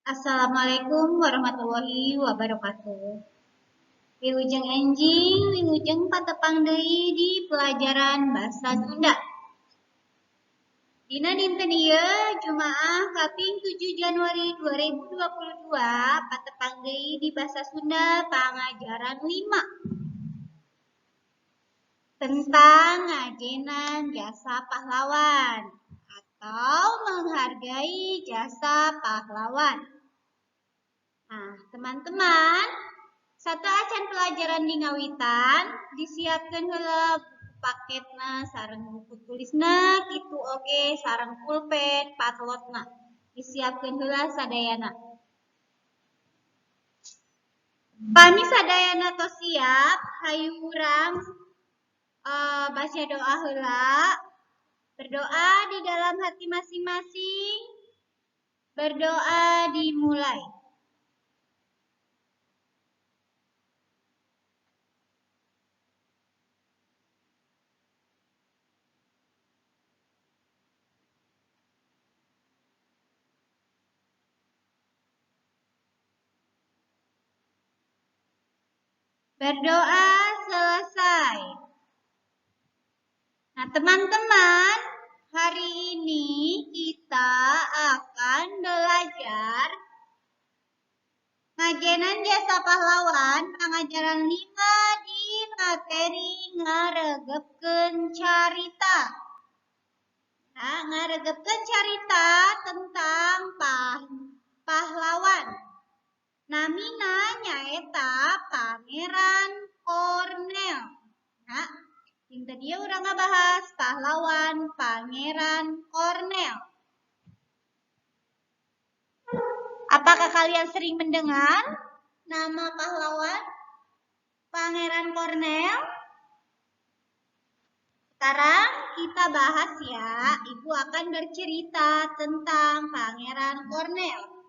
Assalamualaikum warahmatullahi wabarakatuh. Wilujeng enjing, wilujeng patepang deui di pelajaran Basa Sunda. Dina dinten ieu Jumaah Kaping 7 Januari 2022 patepang deui di Basa Sunda pangajaran 5 tentang ngajenan jasa pahlawan atau menghargai jasa pahlawan. Nah, teman-teman, satu acan pelajaran di ngawitan disiapkan heula paketna sareng buku tulisna kitu oge sareng pulpen patlotna disiapkan heula sadayana. Pami sadayana tos siap, hayu urang baca doa heula. Berdoa di dalam hati masing-masing. Berdoa dimulai. Berdoa selesai. Nah, teman-teman, hari ini kita akan belajar ngajenan jasa pahlawan pengajaran 5 di materi ngaregepkeun carita. Nah, ngaregepkeun carita tentang pahlawan. Namina nyaeta Pangeran Kornel. Nah, dinten dia urang ngabahas pahlawan Pangeran Kornel. Apakah kalian sering mendengar nama pahlawan Pangeran Kornel? Sekarang kita bahas ya. Ibu akan bercerita tentang Pangeran Kornel.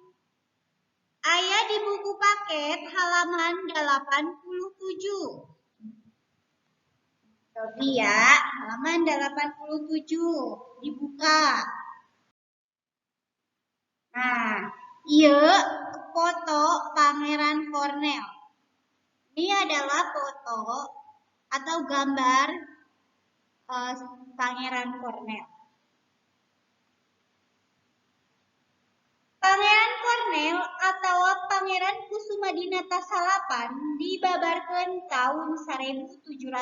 Aya di buku paket halaman 87. Jadi ya, halaman 87 dibuka. Nah, ieu foto Pangeran Kornel. Ini adalah foto atau gambar Pangeran Kornel. Pangeran Kornel atau Pangeran Kusumadinata Salapan dibabarkeun tahun 1762.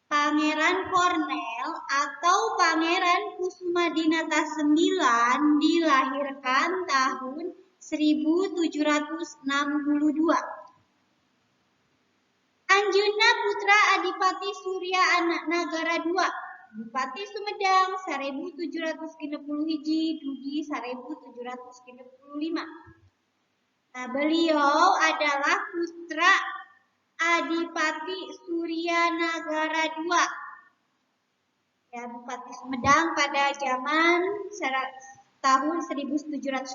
Pangeran Kornel atau Pangeran Kusumadinata IX dilahirkan tahun 1762. Anjeunna putra Adipati Surya Anak Nagara II, Bupati Sumedang 1761 dugi 1765. Nah, beliau adalah putra Adipati Surya Nagara II. Ya, Bupati Sumedang pada zaman tahun 1761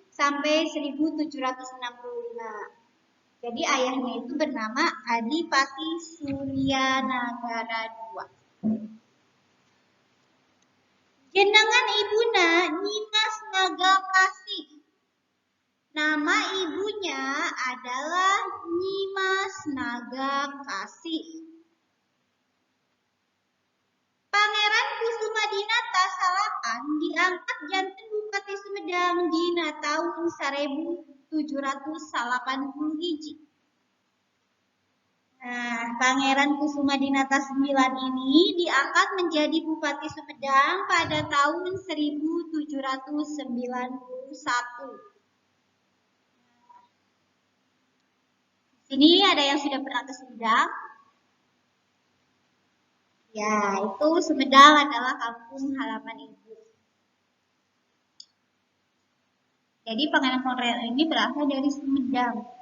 sampai 1765. Jadi ayahnya itu bernama Adipati Surya Nagara II. Jenengan ibuna Nyimas Nagakasih. Nama ibunya adalah Nyimas Nagakasih. Pangeran Kusumadinata Salapan diangkat janten Bupati Sumedang dina tahun 1781. Nah, Pangeran Kusumadinata IX ini diangkat menjadi Bupati Sumedang pada tahun 1791. Sini ada yang sudah pernah ke Sumedang? Ya, itu Sumedang adalah kampung halaman ibu. Jadi Pangeran Kornel ini berasal dari Sumedang.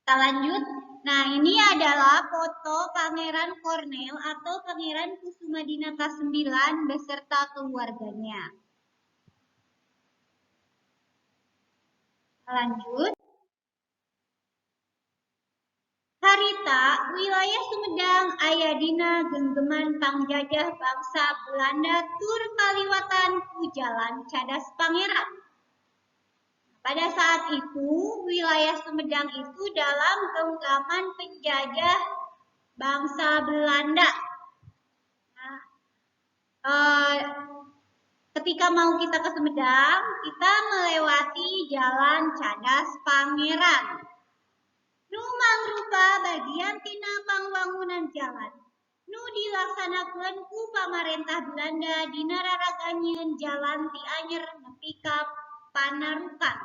Kita lanjut. Nah, ini adalah foto Pangeran Kornel atau Pangeran Kusumadinata IX beserta keluarganya. Kita lanjut. Harita wilayah Sumedang aya dina genggeman pangjajah bangsa Belanda tur kaliwatan ku jalan Cadas Pangeran. Pada saat itu, wilayah Sumedang itu dalam genggaman penjajah bangsa Belanda. Nah, ketika mau kita ke Sumedang, kita melewati jalan Cadas Pangeran. Nu mangrupa bagian tina pangwangunan jalan. Nu dilaksanakeun ku pamarentah Belanda dina raraganyeun jalan ti Anyer nepi ka Panarukan.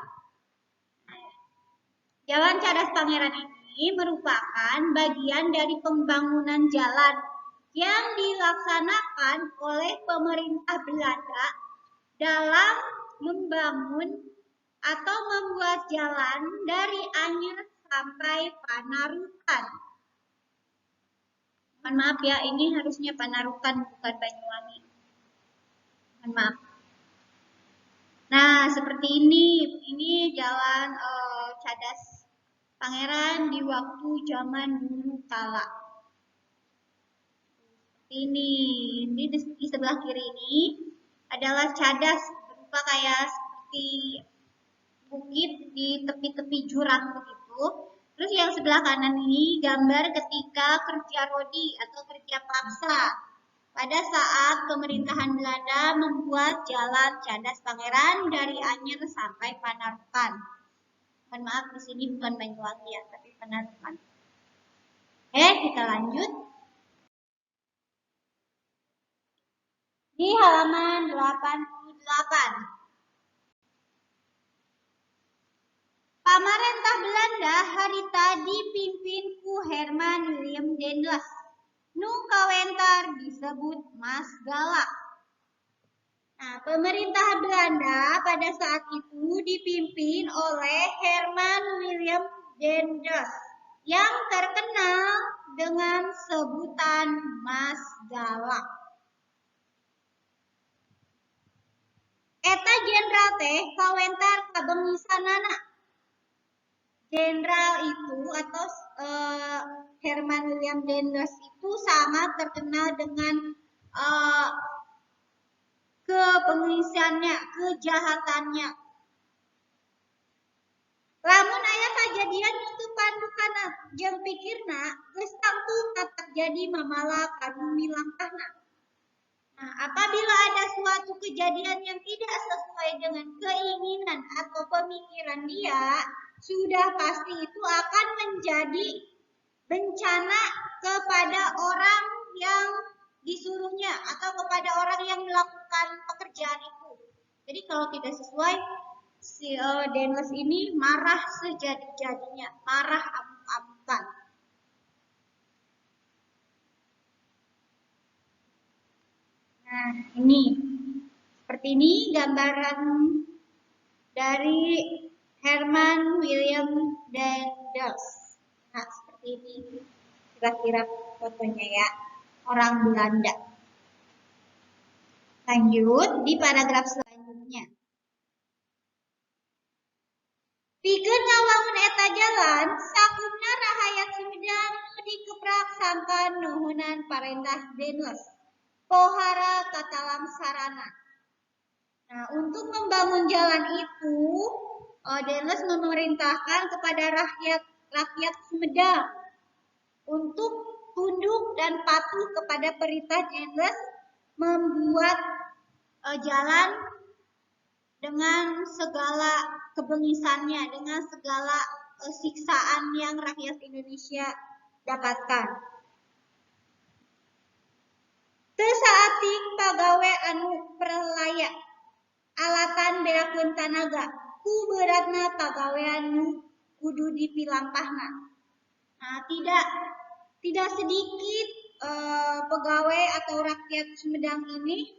Jalan Cadas Pangeran ini merupakan bagian dari pembangunan jalan yang dilaksanakan oleh pemerintah Belanda dalam membangun atau membuat jalan dari Anyer sampai Panarukan. Mohon maaf ya, ini harusnya Panarukan bukan Banyuwangi. Mohon maaf. Nah, seperti ini jalan Cadas Pangeran di waktu zaman dulu kala. Ini di sebelah kiri ini adalah cadas, berupa kayak seperti bukit di tepi-tepi jurang begitu. Terus yang sebelah kanan ini gambar ketika kerja rodi atau kerja paksa pada saat pemerintahan Belanda membuat jalan Cadas Pangeran dari Anyer sampai Panarukan. Mohon maaf, di sini bukan Banyuwangi ya, tapi Panarukan. Kita lanjut. Di halaman 88. Pamarentah Belanda harita dipimpin ku Herman Willem Daendels. Nu kawentar disebut Mas Galak. Nah, pemerintah Belanda pada saat itu dipimpin oleh Herman Willem Daendels yang terkenal dengan sebutan Mas Galak. Eta jenderal teh kawentar kabengisanana. Jenderal itu atau Herman Willem Daendels itu sangat terkenal dengan kebengisannya, kejahatannya. Lamun aya kajadian itu pandukana jeung pikirna geus tangtu katak jadi mamala kanu milangkahna. Nah, apabila ada suatu kejadian yang tidak sesuai dengan keinginan atau pemikiran dia, sudah pasti itu akan menjadi bencana kepada orang yang disuruhnya atau kepada orang yang melakukan pekerjaan itu. Jadi kalau tidak sesuai, si Daendels ini marah sejadi-jadinya, marah amuk-amukan. Nah, ini seperti ini gambaran dari Herman Willem Daendels. Nah, seperti ini kira-kira fotonya ya, orang Belanda. Lanjut di paragraf selanjutnya. Pikeun ngawangun eta jalan, sakupna rahayat Sumedang nu dikeprak sangkan nuhunan parentah Daendels. Pohara katalam sarana. Nah, untuk membangun jalan itu, Daendels memerintahkan kepada rakyat Sumedang untuk tunduk dan patuh kepada perintah Daendels membuat jalan dengan segala kebengisannya, dengan segala siksaan yang rakyat Indonesia dapatkan. Teu saating pagawe anu perlaya alatan beakeun tanaga ku beratna pagawean nu kudu dipilampahna. Nah, tidak sedikit pegawai atau rakyat Sumedang ini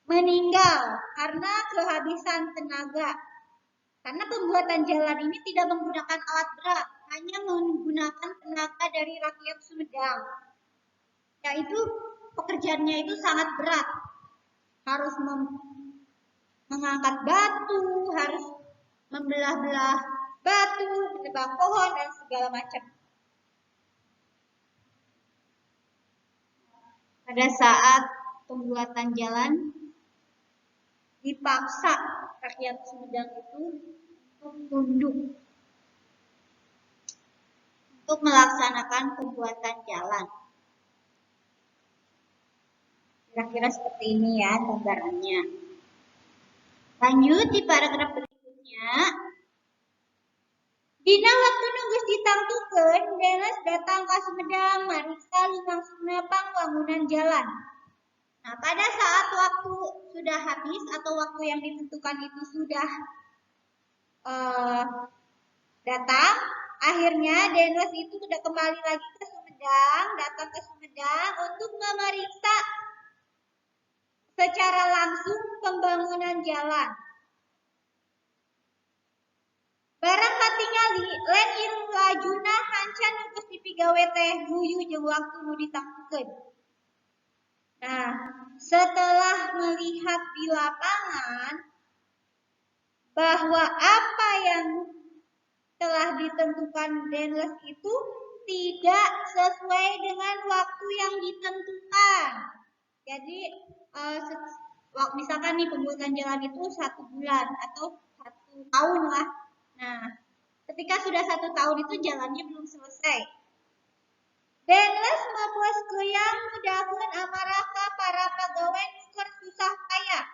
meninggal karena kehabisan tenaga. Karena pembuatan jalan ini tidak menggunakan alat berat, hanya menggunakan tenaga dari rakyat Sumedang. Yaitu pekerjaannya itu sangat berat. Harus mengangkat batu, harus membelah-belah batu, menebang pohon, dan segala macam. Pada saat pembuatan jalan, dipaksa rakyat Sumedang itu untuk tunduk untuk melaksanakan pembuatan jalan. Kira-kira seperti ini ya gambarannya. Lanjut di paragraf berikutnya. Dina waktu nunggus ditangtukeun, Denes datang ke Sumedang mariksa lumangsungna pangwangunan jalan. Nah, pada saat waktu sudah habis atau waktu yang ditentukan itu sudah datang, akhirnya Denes itu sudah kembali lagi ke Sumedang, datang ke Sumedang untuk memeriksa secara langsung pembangunan jalan. Barang katingali lain ieu lajuna hancan geus dipigawe teh guyu jeung waktu nu ditangtukeun. Nah, setelah melihat di lapangan bahwa apa yang telah ditentukan Denes itu tidak sesuai dengan waktu yang ditentukan. Jadi misalkan nih pembuatan jalan itu 1 bulan atau 1 tahun lah. Nah, ketika sudah 1 tahun itu jalannya belum selesai. Denes membuaskeun mudaheun amarah ka para pagawe nuker susah payah.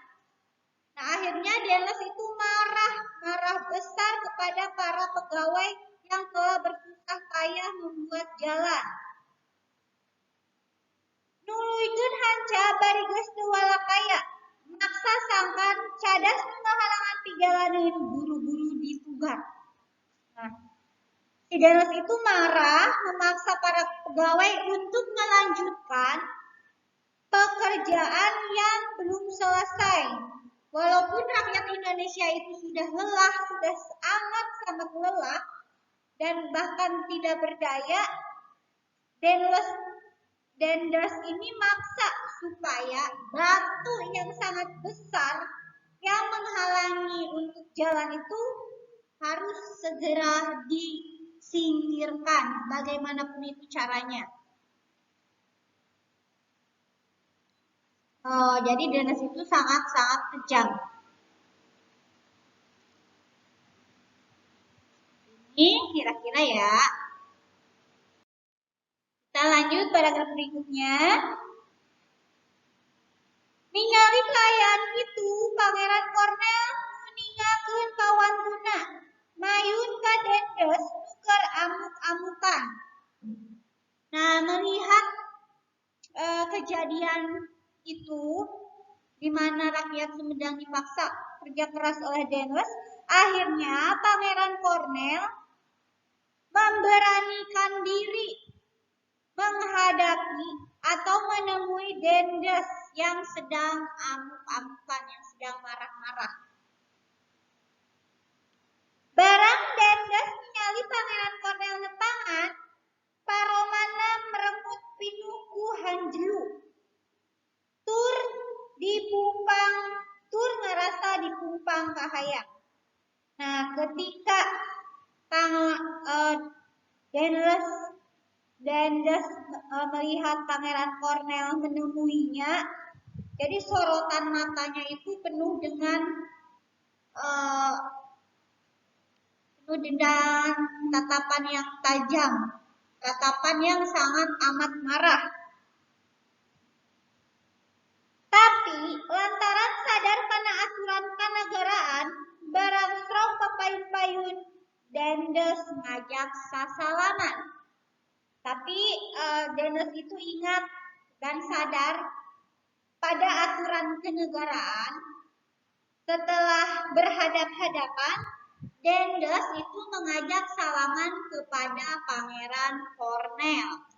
Nah, akhirnya Denes itu marah besar kepada para pegawai yang telah bersusah payah membuat jalan. Nuluykeun hanca bari geus teu walakaya, maksa sangkan cadas nu ngahalangan pigalaneun buru-buru ditugar. Nah, si Denes itu marah memaksa para pegawai untuk melanjutkan pekerjaan yang belum selesai. Walaupun rakyat Indonesia itu sudah lelah, sudah sangat lelah, dan bahkan tidak berdaya, Denes ini maksa supaya batu yang sangat besar yang menghalangi untuk jalan itu harus segera disingkirkan, bagaimanapun itu caranya. Jadi Denes itu sangat-sangat kejam. Ini kira-kira ya. Kita lanjut paragraf berikutnya. Ningali kaayaan itu, Pangeran Kornel meninggalkeun kawantuna, mayun ka Dendes nuker amuk-amukan. Nah, melihat kejadian itu di mana rakyat Sumedang dipaksa kerja keras oleh Denes, akhirnya Pangeran Kornel memberanikan diri menghadapi atau menemui Dendes yang sedang amuk-amukan, yang sedang marah-marah. Barang Dendes ningali Pangeran Kornel nepangan, paromana merenggut pinuku hanjlu. Tur ngerasa dipumpang kahayang. Nah, ketika Dendes melihat Pangeran Kornel menemuinya, jadi sorotan matanya itu penuh dengan tatapan yang tajam, tatapan yang sangat amat marah. Tapi lantaran sadar kana aturan kanagaraan, barang strong papayun-payun, Dendes ngajak sasalaman. Tapi Denes itu ingat dan sadar pada aturan kenegaraan. Setelah berhadap-hadapan, Dendes itu mengajak salaman kepada Pangeran Kornel.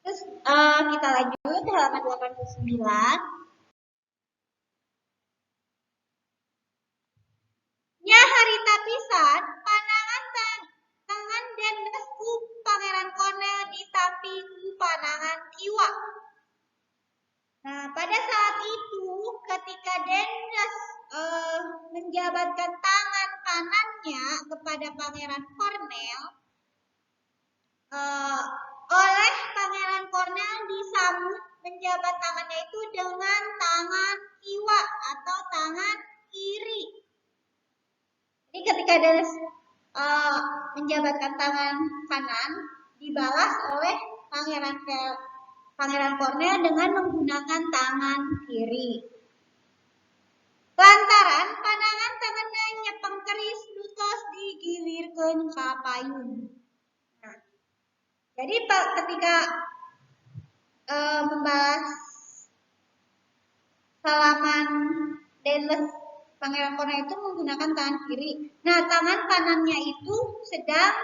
Terus kita lanjut halaman 89. Nya harita pisan panangan tangan Dendes ku Pangeran Kornel ditampi ku panangan kiwa. Nah, pada saat itu ketika Dendes menjabatkan tangan kanannya kepada Pangeran Cornel, oleh Pangeran Cornel disambut menjabat tangannya itu dengan tangan kiwa atau tangan kiri. Jadi ketika Dennis menjabatkan tangan kanan, dibalas oleh Pangeran Cornel dengan menggunakan tangan kiri. Lantaran pandangan tangannya nyepeng keris nutos digilirkeun ka payun. Nah, jadi ketika membalas salaman Denles Pangeran Cornel itu menggunakan tangan kiri. Nah, tangan kanannya itu sedang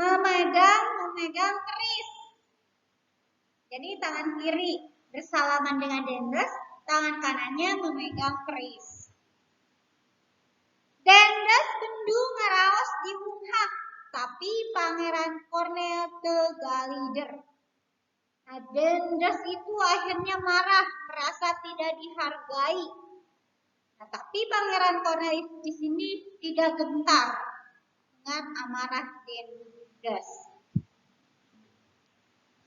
memegang keris. Jadi tangan kiri bersalaman dengan Denles, tangan kanannya memegang keris. Denles bendu ngaraos diunghak, tapi Pangeran Cornel teu galider. Nah, Denles itu akhirnya marah, merasa tidak dihargai. Nah, tapi Pangeran Cornel di sini tidak gentar dengan amarah Denles.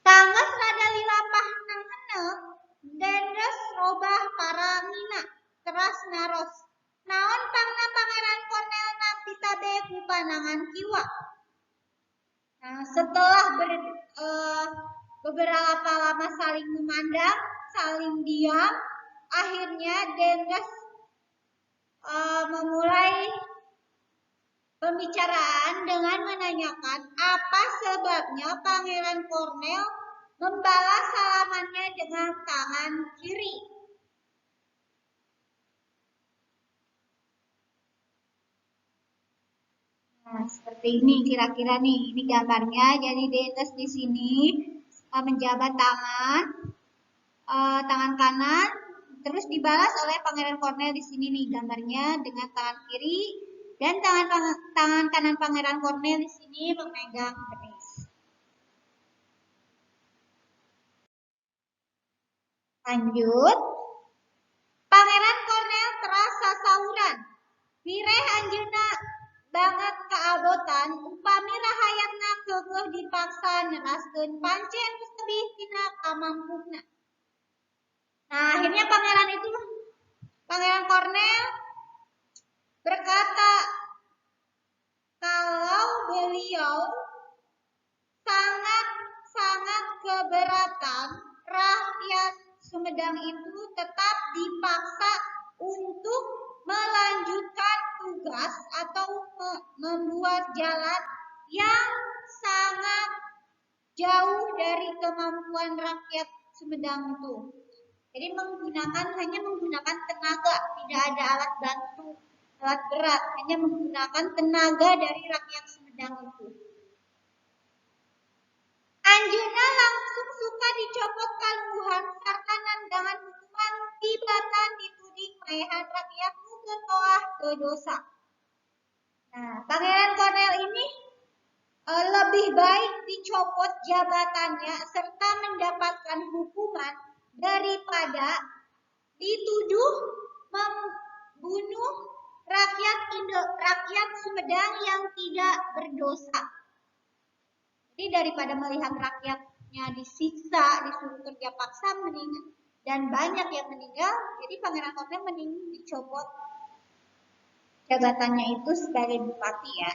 Tangges rada lilapah nang heneuh, Denles robah paramina teras naros. Naon pangna Pangeran Cornel nampi tabe ku panangan kiwa. Nah, setelah beberapa lama saling memandang, saling diam, akhirnya Denles memulai pembicaraan dengan menanyakan apa sebabnya Pangeran Cornel membalas salamannya dengan tangan kiri. Nah, seperti ini kira-kira nih, ini gambarnya. Jadi Denles di sini menjabat tangan kanan, terus dibalas oleh Pangeran Cornel di sini nih gambarnya dengan tangan kiri, dan tangan kanan Pangeran Cornel di sini memegang keris. Lanjut, Pangeran Cornel terasa sauran. Wireh anjeunna banget keabotan upami rahayatna keukeuh dipaksa neraskeun pancen lebih tina kamampuna. Nah, akhirnya Pangeran Cornel berkata kalau beliau sangat keberatan rakyat Sumedang itu tetap dipaksa untuk melanjutkan tugas atau membuat jalan yang sangat jauh dari kemampuan rakyat Sumedang itu. Jadi hanya menggunakan tenaga, tidak ada alat bantu, alat berat, hanya menggunakan tenaga dari rakyat Sumedang itu. Anjeunna langsung suka dicopot kalungguhan sarta nandangan hukuman tibatan dituding maehan rakyat nu teu toah teu dosa. Nah, Pangeran Cornel ini lebih baik dicopot jabatannya serta mendapatkan hukuman daripada dituduh membunuh rakyat Sumedang yang tidak berdosa. Jadi daripada melihat rakyatnya disiksa, disuruh kerja paksa dan banyak yang meninggal, jadi Pangeran Cornel mending dicopot jabatannya itu sebagai bupati ya.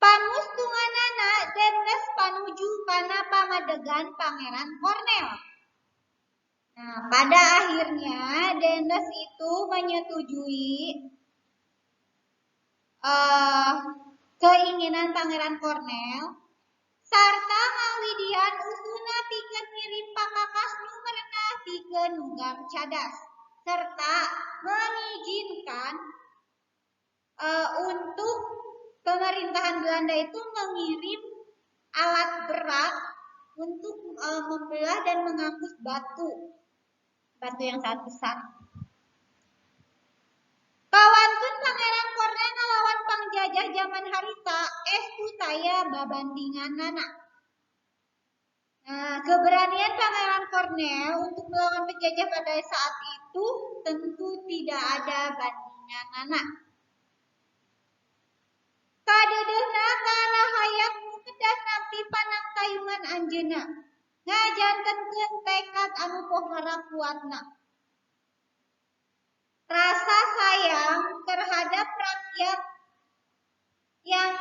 Pangustunganana Denles panuju kana pamadegan Pangeran Cornel. Nah, pada akhirnya Denles itu menyetujui keinginan Pangeran Cornel sarta ngawidian usuna pikeun ngirim pakakas nu merenah pikeun nunggang cadas serta mengizinkan untuk pemerintahan Belanda itu mengirim alat berat untuk membelah dan mengangkut batu yang sangat besar. Kawantun Pangeran Cornel ngalawan pangjajah zaman harita estu taya babandinganana. Nah, keberanian Pangeran Cornel untuk melawan penjajah pada saat itu tentu tidak ada bandingan. Kadedeuna kana hayangmu kedah nampi panang tayungan anjeunna. Ngajantenkeun tekad anu pohara kuatna. Rasa sayang terhadap rakyat yang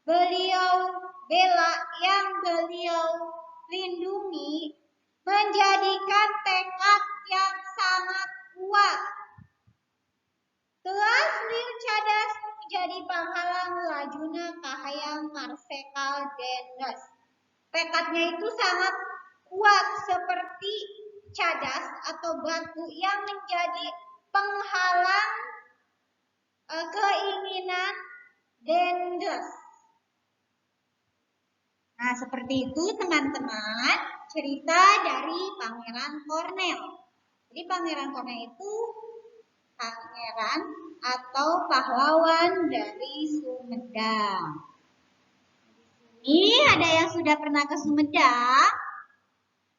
beliau bela, yang beliau lindungi, menjadikan tekad yang sangat kuat. Teas lir cadas menjadi penghalang lajuna kahayang Marsekal Dendels. Tekadnya itu sangat kuat seperti cadas atau batu yang menjadi penghalang keinginan Dendels. Nah, seperti itu teman-teman cerita dari Pangeran Cornel. Jadi Pangeran Cornel itu pangeran atau pahlawan dari Sumedang. Ini ada yang sudah pernah ke Sumedang.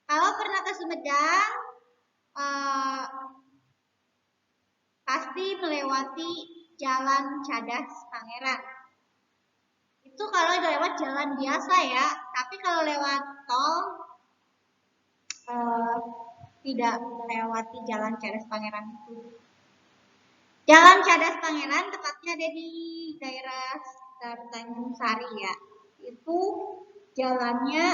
Kalau pernah ke Sumedang, pasti melewati Jalan Cadas Pangeran. Itu kalau lewat jalan biasa ya, tapi kalau lewat tol tidak melewati Jalan Cadas Pangeran itu. Jalan Cadas Pangeran tepatnya ada di daerah sekitar Tanjung Sari ya. Itu jalannya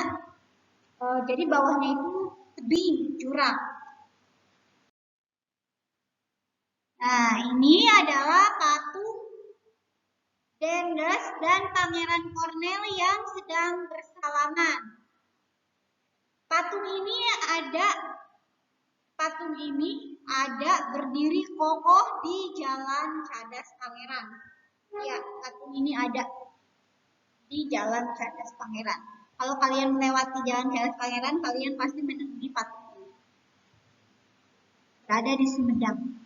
jadi bawahnya itu tebing, jurang. Nah, ini adalah patung Dendels dan Pangeran Cornel yang sedang bersalaman. Patung ini ada berdiri kokoh di Jalan Cadas Pangeran. Ya, patung ini ada di Jalan Cadas Pangeran. Kalau kalian melewati Jalan Cadas Pangeran, kalian pasti menemui patung ini. Berada di Sumedang.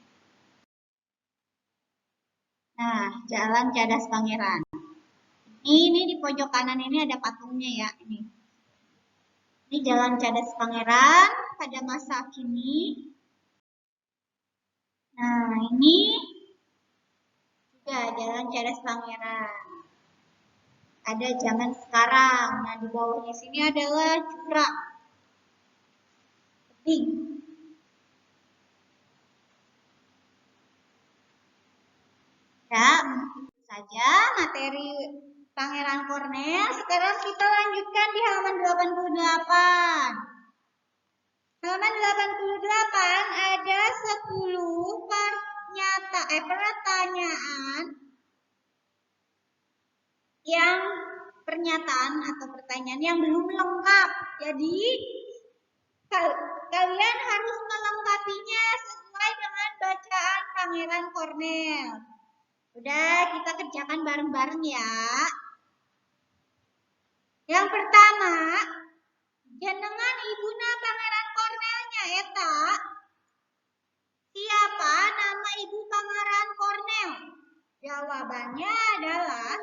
Nah, Jalan Cadas Pangeran. Ini di pojok kanan ini ada patungnya ya, ini. Ini Jalan Cadas Pangeran pada masa kini. Nah, ini juga Jalan Cadas Pangeran. Ada zaman sekarang. Nah, di bawahnya sini adalah jurang. Tebing. Ya, itu saja materi Pangeran Cornel. Sekarang kita lanjutkan di halaman 88. Halaman 88 ada 10 pertanyaan yang pertanyaan yang belum lengkap. Jadi kalian harus melengkapinya sesuai dengan bacaan Pangeran Cornel. Udah, kita kerjakan bareng-bareng ya. Yang pertama, jenengan ibuna Pangeran Cornelnya eta. Siapa nama ibu Pangeran Cornel? Jawabannya adalah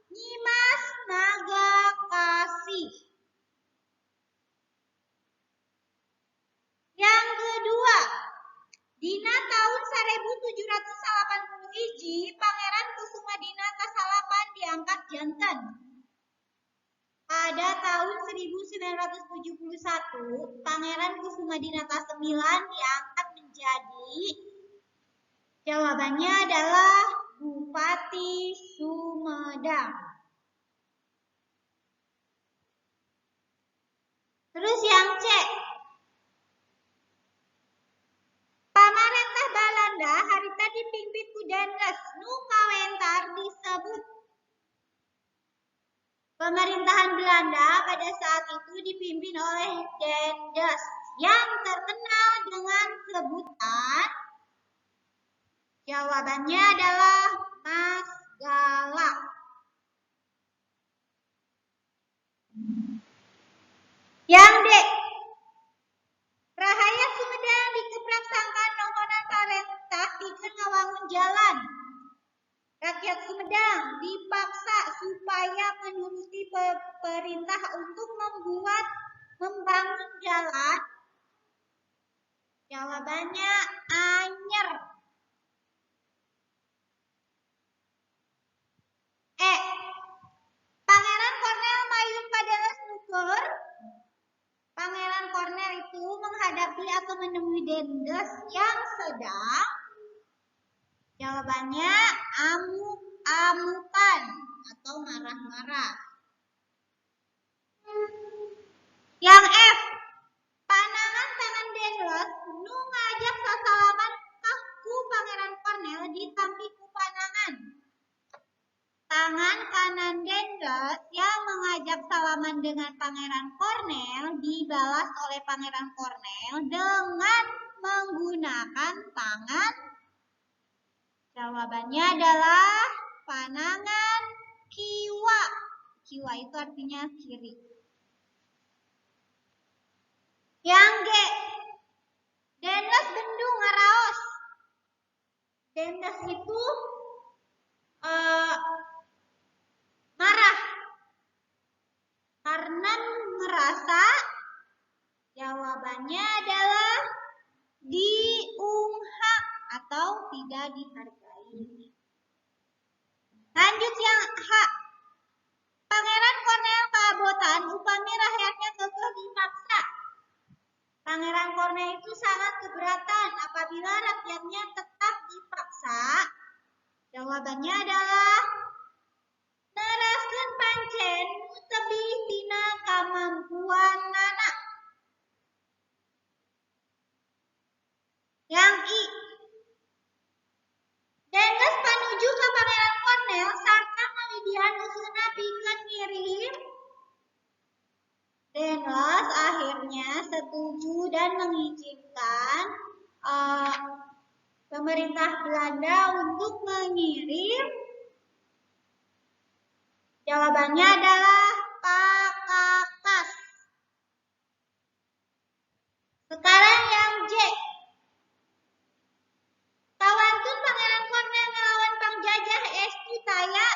Nyimas Nagakasih. Yang kedua, dina tahun 1781 Pangeran Kusumadinata Salapan diangkat janten. Pada tahun 1971, Pangeran Kusumadinata IX diangkat menjadi, jawabannya adalah Bupati Sumedang. Terus yang C, pamarentah Belanda harita dipimpin ku Dendels nu kawentar disebut. Pemerintahan Belanda pada saat itu dipimpin oleh Dendels yang terkenal dengan sebutan, jawabannya adalah Mas Galak. Yang D, Rahayat Sumedang dikeprak sangkan nongkonan parentah pikeun ngawangun jalan. Rakyat Sumedang dipaksa supaya menuruti perintah untuk membuat membangun jalan? Jawabannya anyer. Pangeran Cornel mayun padalah snooker. Pangeran Cornel itu menghadapi atau menemui Dendels yang sedang. Jawabannya amuk-amukan atau marah-marah. Yang F. Panangan tangan Dendels nu ngajak sasalaman ku Pangeran Cornel ditampi ku panangan. Tangan kanan Dendels yang mengajak salaman dengan Pangeran Cornel dibalas oleh Pangeran Cornel dengan menggunakan tangan. Jawabannya adalah panangan kiwa. Kiwa itu artinya kiri. Yang G. Dendels bendung ngaraos. Dendels itu marah karena merasa. Jawabannya adalah diunghak atau tidak dihargai. Lanjut yang H. Pangeran Cornel kabotan upami rakyatnya kekeh dipaksa. Pangeran Cornel itu sangat keberatan apabila rakyatnya tetap dipaksa. Jawabannya adalah neraskeun pancen tebih tina kamampuannana. Yang I. Dendels panuju ka Pangeran Cornel sarta ngalidian usuna pikeun ngirim. Dendels akhirnya setuju dan mengizinkan pemerintah Belanda untuk mengirim. Jawabannya adalah Pakakas. Sekarang yang J. Tawantun Pangeran Cornel melawan penjajah estu taya.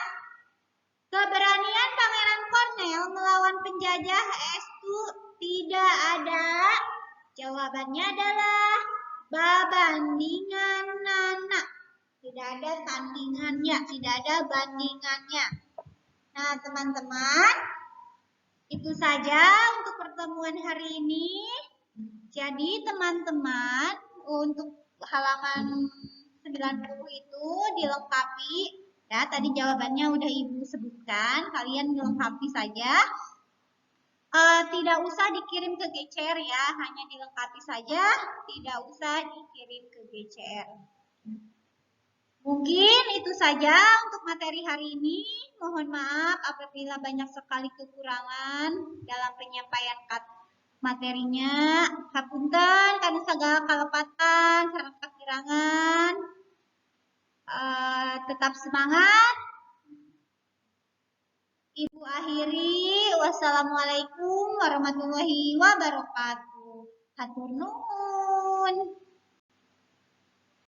Keberanian Pangeran Cornel melawan penjajah estu tidak ada. Jawabannya adalah babandingan nana. Tidak ada tandingannya, tidak ada bandingannya. Nah, teman-teman, itu saja untuk pertemuan hari ini. Jadi, teman-teman, untuk halaman 90 itu dilengkapi. Ya, tadi jawabannya udah Ibu sebutkan. Kalian dilengkapi saja. Tidak usah dikirim ke GCR ya, hanya dilengkapi saja. Tidak usah dikirim ke GCR. Mungkin itu saja untuk materi hari ini. Mohon maaf apabila banyak sekali kekurangan dalam penyampaian materinya. Hapunten karena segala kalepatan sareng kakirangan. Tetap semangat. Ibu akhiri. Wassalamualaikum warahmatullahi wabarakatuh. Hatur nuhun.